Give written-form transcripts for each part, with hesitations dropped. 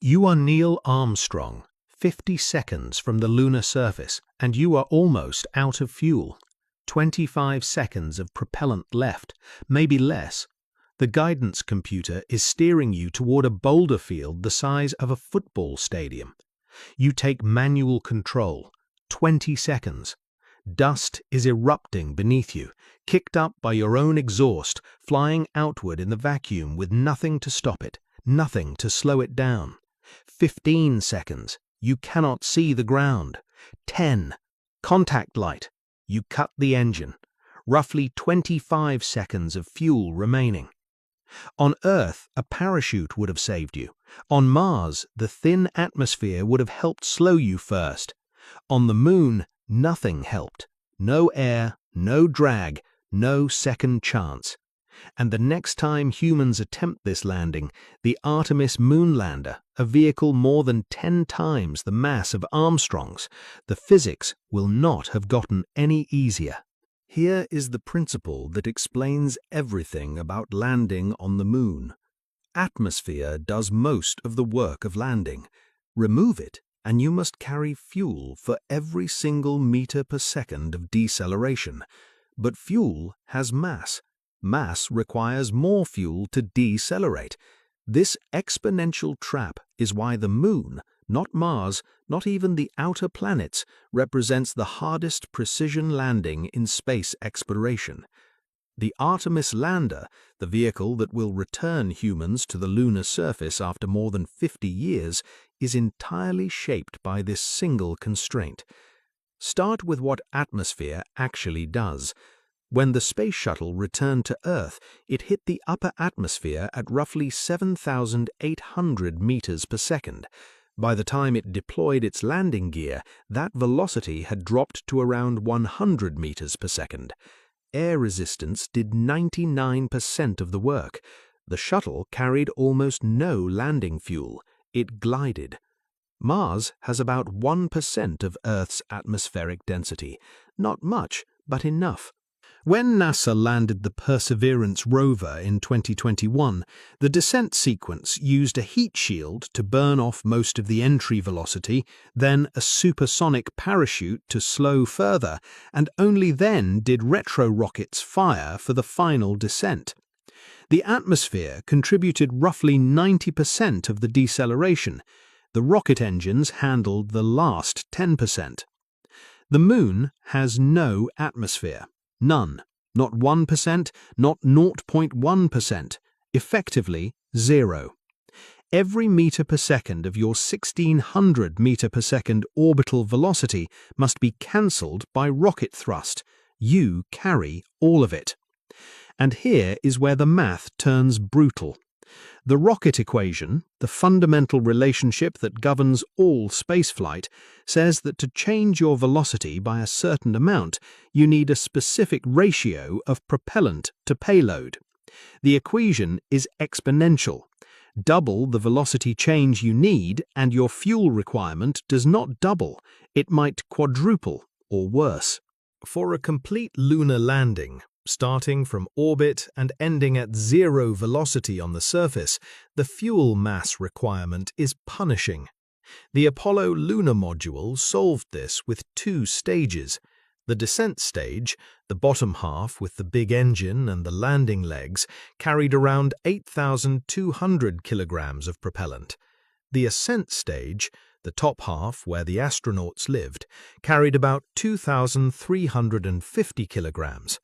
You are Neil Armstrong, 50 seconds from the lunar surface, and you are almost out of fuel. 25 seconds of propellant left, maybe less. The guidance computer is steering you toward a boulder field the size of a football stadium. You take manual control. 20 seconds. Dust is erupting beneath you, kicked up by your own exhaust, flying outward in the vacuum with nothing to stop it, nothing to slow it down. 15 seconds. You cannot see the ground. 10. Contact light. You cut the engine. Roughly 25 seconds of fuel remaining. On Earth, a parachute would have saved you. On Mars, the thin atmosphere would have helped slow you first. On the Moon, nothing helped. No air, no drag, no second chance. And the next time humans attempt this landing, the Artemis Moon lander, a vehicle more than 10 times the mass of Armstrong's, the physics will not have gotten any easier. Here is the principle that explains everything about landing on the Moon. Atmosphere does most of the work of landing. Remove it, and you must carry fuel for every single meter per second of deceleration. But fuel has mass. Mass requires more fuel to decelerate. This exponential trap is why the Moon, not Mars, not even the outer planets, represents the hardest precision landing in space exploration. The Artemis lander, the vehicle that will return humans to the lunar surface after more than 50 years, is entirely shaped by this single constraint. Start with what atmosphere actually does. When the space shuttle returned to Earth, it hit the upper atmosphere at roughly 7,800 meters per second. By the time it deployed its landing gear, that velocity had dropped to around 100 meters per second. Air resistance did 99% of the work. The shuttle carried almost no landing fuel. It glided. Mars has about 1% of Earth's atmospheric density. Not much, but enough. When NASA landed the Perseverance rover in 2021, the descent sequence used a heat shield to burn off most of the entry velocity, then a supersonic parachute to slow further, and only then did retro rockets fire for the final descent. The atmosphere contributed roughly 90% of the deceleration. The rocket engines handled the last 10%. The Moon has no atmosphere. None. Not 1%, not 0.1%. Effectively, zero. Every meter per second of your 1600 meter per second orbital velocity must be cancelled by rocket thrust. You carry all of it. And here is where the math turns brutal. The rocket equation, the fundamental relationship that governs all spaceflight, says that to change your velocity by a certain amount, you need a specific ratio of propellant to payload. The equation is exponential. Double the velocity change you need, and your fuel requirement does not double. It might quadruple or worse. For a complete lunar landing, starting from orbit and ending at zero velocity on the surface, the fuel mass requirement is punishing. The Apollo lunar module solved this with 2 stages. The descent stage, the bottom half with the big engine and the landing legs, carried around 8,200 kilograms of propellant. The ascent stage, the top half where the astronauts lived, carried about 2,350 kilograms.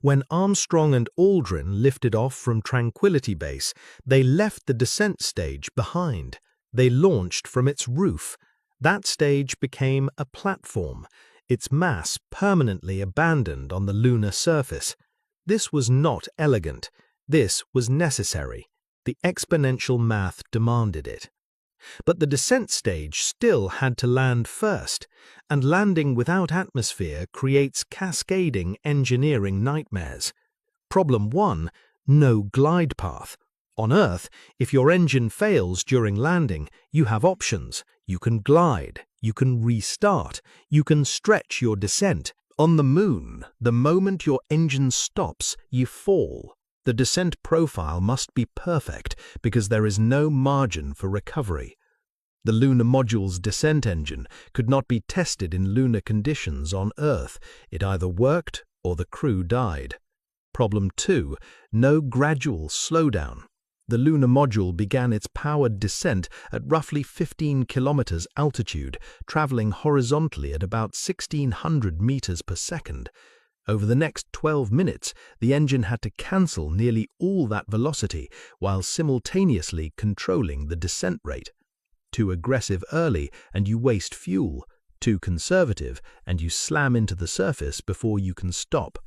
When Armstrong and Aldrin lifted off from Tranquility Base, they left the descent stage behind. They launched from its roof. That stage became a platform, its mass permanently abandoned on the lunar surface. This was not elegant. This was necessary. The exponential math demanded it. But the descent stage still had to land first, and landing without atmosphere creates cascading engineering nightmares. Problem 1, no glide path. On Earth, if your engine fails during landing, you have options. You can glide, you can restart, you can stretch your descent. On the Moon, the moment your engine stops, you fall. The descent profile must be perfect because there is no margin for recovery. The lunar module's descent engine could not be tested in lunar conditions on Earth. It either worked or the crew died. Problem 2. No gradual slowdown. The lunar module began its powered descent at roughly 15 kilometers altitude, traveling horizontally at about 1,600 meters per second. Over the next 12 minutes, the engine had to cancel nearly all that velocity while simultaneously controlling the descent rate. Too aggressive early and you waste fuel. Too conservative and you slam into the surface before you can stop.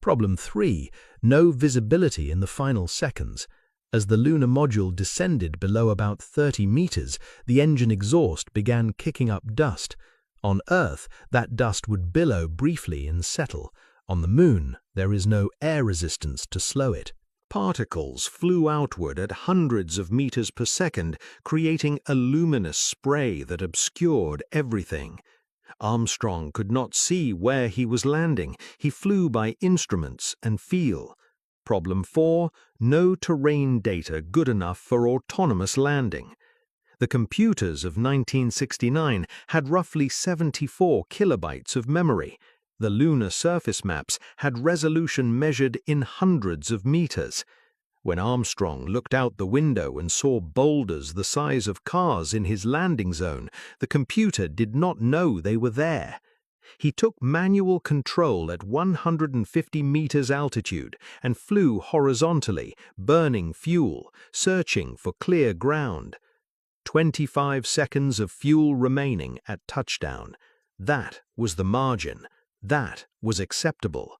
Problem 3. No visibility in the final seconds. As the lunar module descended below about 30 meters, the engine exhaust began kicking up dust. On Earth, that dust would billow briefly and settle. On the Moon, there is no air resistance to slow it. Particles flew outward at hundreds of meters per second, creating a luminous spray that obscured everything. Armstrong could not see where he was landing. He flew by instruments and feel. Problem 4. No terrain data good enough for autonomous landing. The computers of 1969 had roughly 74 kilobytes of memory. The lunar surface maps had resolution measured in hundreds of meters. When Armstrong looked out the window and saw boulders the size of cars in his landing zone, the computer did not know they were there. He took manual control at 150 meters altitude and flew horizontally, burning fuel, searching for clear ground. 25 seconds of fuel remaining at touchdown. That was the margin. That was acceptable.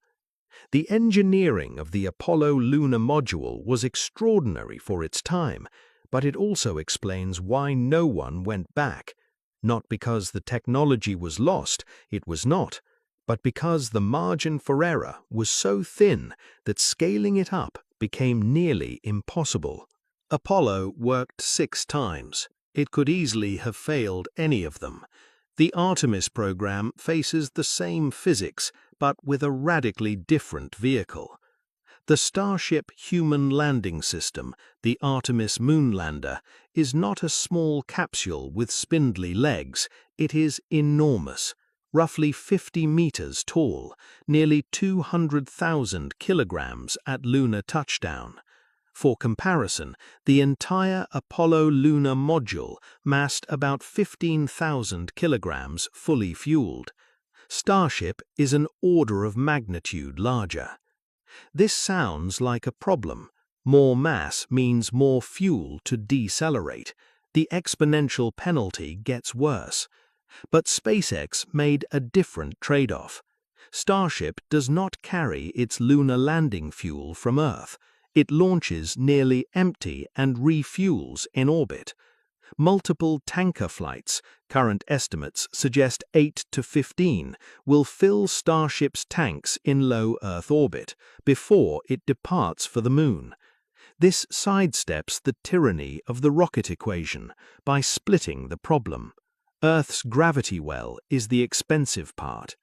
The engineering of the Apollo lunar module was extraordinary for its time, but it also explains why no one went back. Not because the technology was lost, it was not, but because the margin for error was so thin that scaling it up became nearly impossible. Apollo worked 6 times. It could easily have failed any of them. The Artemis program faces the same physics, but with a radically different vehicle. The Starship human landing system, the Artemis Moon lander, is not a small capsule with spindly legs. It is enormous, roughly 50 meters tall, nearly 200,000 kilograms at lunar touchdown. For comparison, the entire Apollo lunar module massed about 15,000 kilograms fully fueled. Starship is an order of magnitude larger. This sounds like a problem. More mass means more fuel to decelerate. The exponential penalty gets worse. But SpaceX made a different trade-off. Starship does not carry its lunar landing fuel from Earth. It launches nearly empty and refuels in orbit. Multiple tanker flights, current estimates suggest 8 to 15, will fill Starship's tanks in low Earth orbit before it departs for the Moon. This sidesteps the tyranny of the rocket equation by splitting the problem. Earth's gravity well is the expensive part.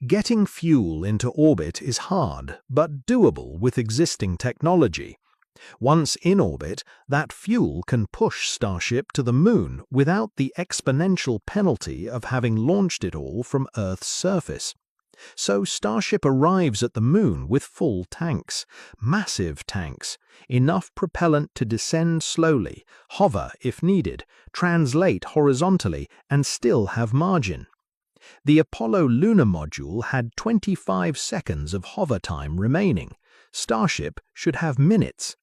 Getting fuel into orbit is hard, but doable with existing technology. Once in orbit, that fuel can push Starship to the Moon without the exponential penalty of having launched it all from Earth's surface. So Starship arrives at the Moon with full tanks, massive tanks, enough propellant to descend slowly, hover if needed, translate horizontally, and still have margin. The Apollo lunar module had 25 seconds of hover time remaining. Starship should have minutes.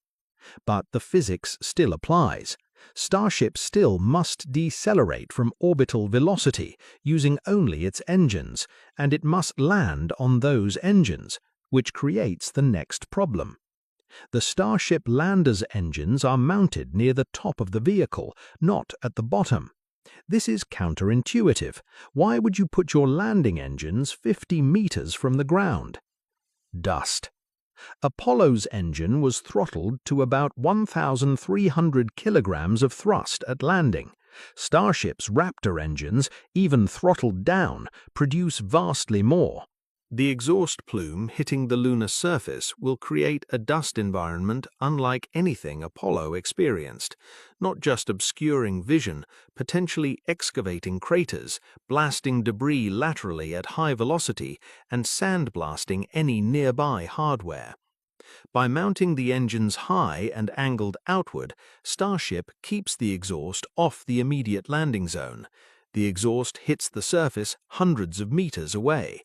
But the physics still applies. Starship still must decelerate from orbital velocity using only its engines, and it must land on those engines, which creates the next problem. The Starship lander's engines are mounted near the top of the vehicle, not at the bottom. This is counterintuitive. Why would you put your landing engines 50 meters from the ground? Dust. Apollo's engine was throttled to about 1,300 kilograms of thrust at landing. Starship's Raptor engines, even throttled down, produce vastly more. The exhaust plume hitting the lunar surface will create a dust environment unlike anything Apollo experienced, not just obscuring vision, potentially excavating craters, blasting debris laterally at high velocity, and sandblasting any nearby hardware. By mounting the engines high and angled outward, Starship keeps the exhaust off the immediate landing zone. The exhaust hits the surface hundreds of meters away.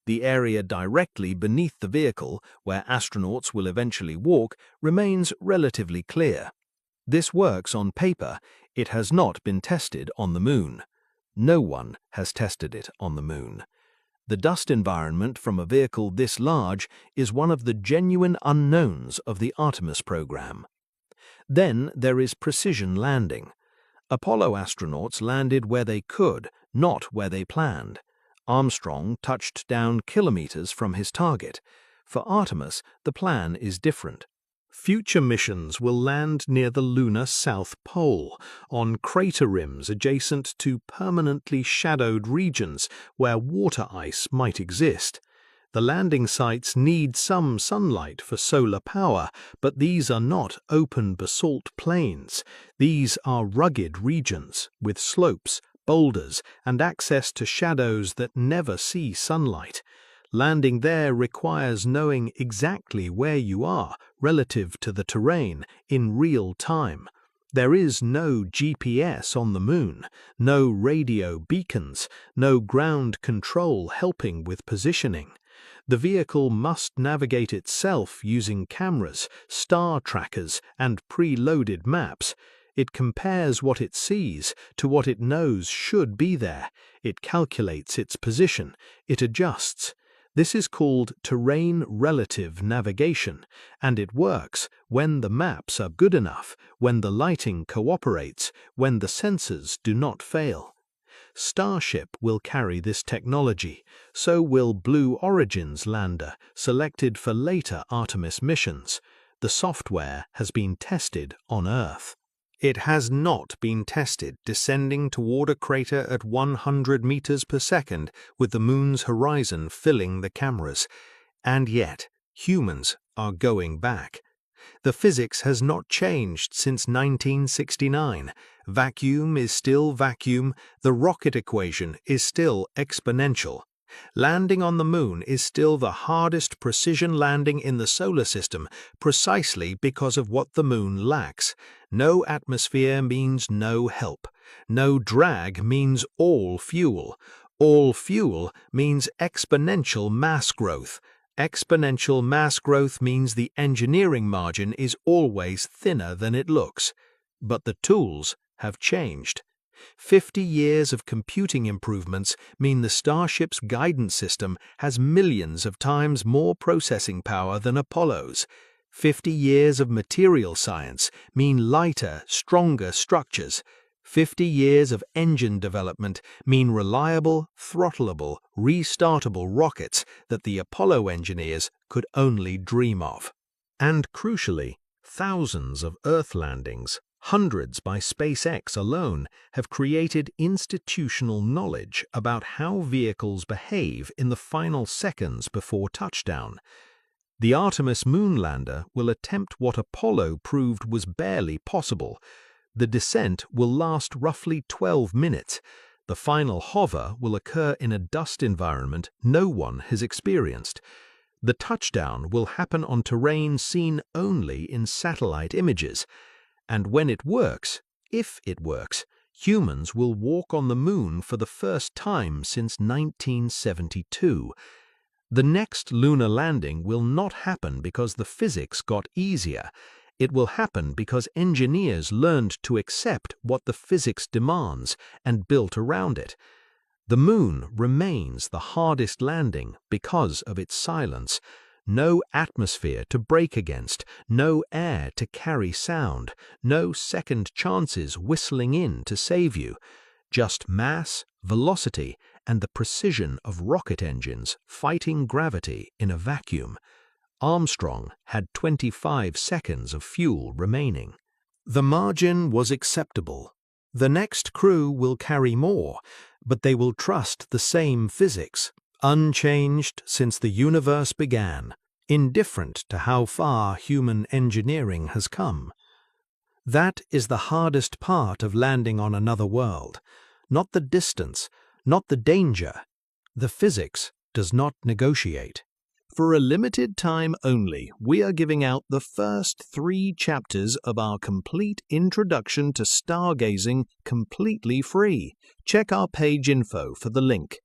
The area directly beneath the vehicle, where astronauts will eventually walk, remains relatively clear. This works on paper. It has not been tested on the Moon. No one has tested it on the Moon. The dust environment from a vehicle this large is one of the genuine unknowns of the Artemis program. Then there is precision landing. Apollo astronauts landed where they could, not where they planned. Armstrong touched down kilometers from his target. For Artemis, the plan is different. Future missions will land near the lunar south pole, on crater rims adjacent to permanently shadowed regions where water ice might exist. The landing sites need some sunlight for solar power, but these are not open basalt plains. These are rugged regions with slopes, boulders, and access to shadows that never see sunlight. Landing there requires knowing exactly where you are relative to the terrain in real time. There is no GPS on the Moon, no radio beacons, no ground control helping with positioning. The vehicle must navigate itself using cameras, star trackers, and pre-loaded maps. It compares what it sees to what it knows should be there. It calculates its position. It adjusts. This is called terrain relative navigation, and it works when the maps are good enough, when the lighting cooperates, when the sensors do not fail. Starship will carry this technology, so will Blue Origin's lander, selected for later Artemis missions. The software has been tested on Earth. It has not been tested descending toward a crater at 100 meters per second with the Moon's horizon filling the cameras. And yet, humans are going back. The physics has not changed since 1969. Vacuum is still vacuum. The rocket equation is still exponential. Landing on the Moon is still the hardest precision landing in the solar system precisely because of what the Moon lacks. No atmosphere means no help. No drag means all fuel. All fuel means exponential mass growth. Exponential mass growth means the engineering margin is always thinner than it looks. But the tools have changed. 50 years of computing improvements mean the Starship's guidance system has millions of times more processing power than Apollo's. 50 years of material science mean lighter, stronger structures. 50 years of engine development mean reliable, throttleable, restartable rockets that the Apollo engineers could only dream of. And crucially, thousands of Earth landings, hundreds by SpaceX alone, have created institutional knowledge about how vehicles behave in the final seconds before touchdown. The Artemis Moon lander will attempt what Apollo proved was barely possible. The descent will last roughly 12 minutes. The final hover will occur in a dust environment no one has experienced. The touchdown will happen on terrain seen only in satellite images. And when it works, if it works, humans will walk on the Moon for the first time since 1972. The next lunar landing will not happen because the physics got easier. It will happen because engineers learned to accept what the physics demands and built around it. The Moon remains the hardest landing because of its silence. No atmosphere to brake against, no air to carry sound, no second chances whistling in to save you. Just mass, velocity, and the precision of rocket engines fighting gravity in a vacuum. Armstrong had 25 seconds of fuel remaining. The margin was acceptable. The next crew will carry more, but they will trust the same physics. unchanged since the universe began, indifferent to how far human engineering has come. That is the hardest part of landing on another world. Not the distance, not the danger. The physics does not negotiate. For a limited time only, we are giving out the first 3 chapters of our complete introduction to stargazing completely free. Check our page info for the link.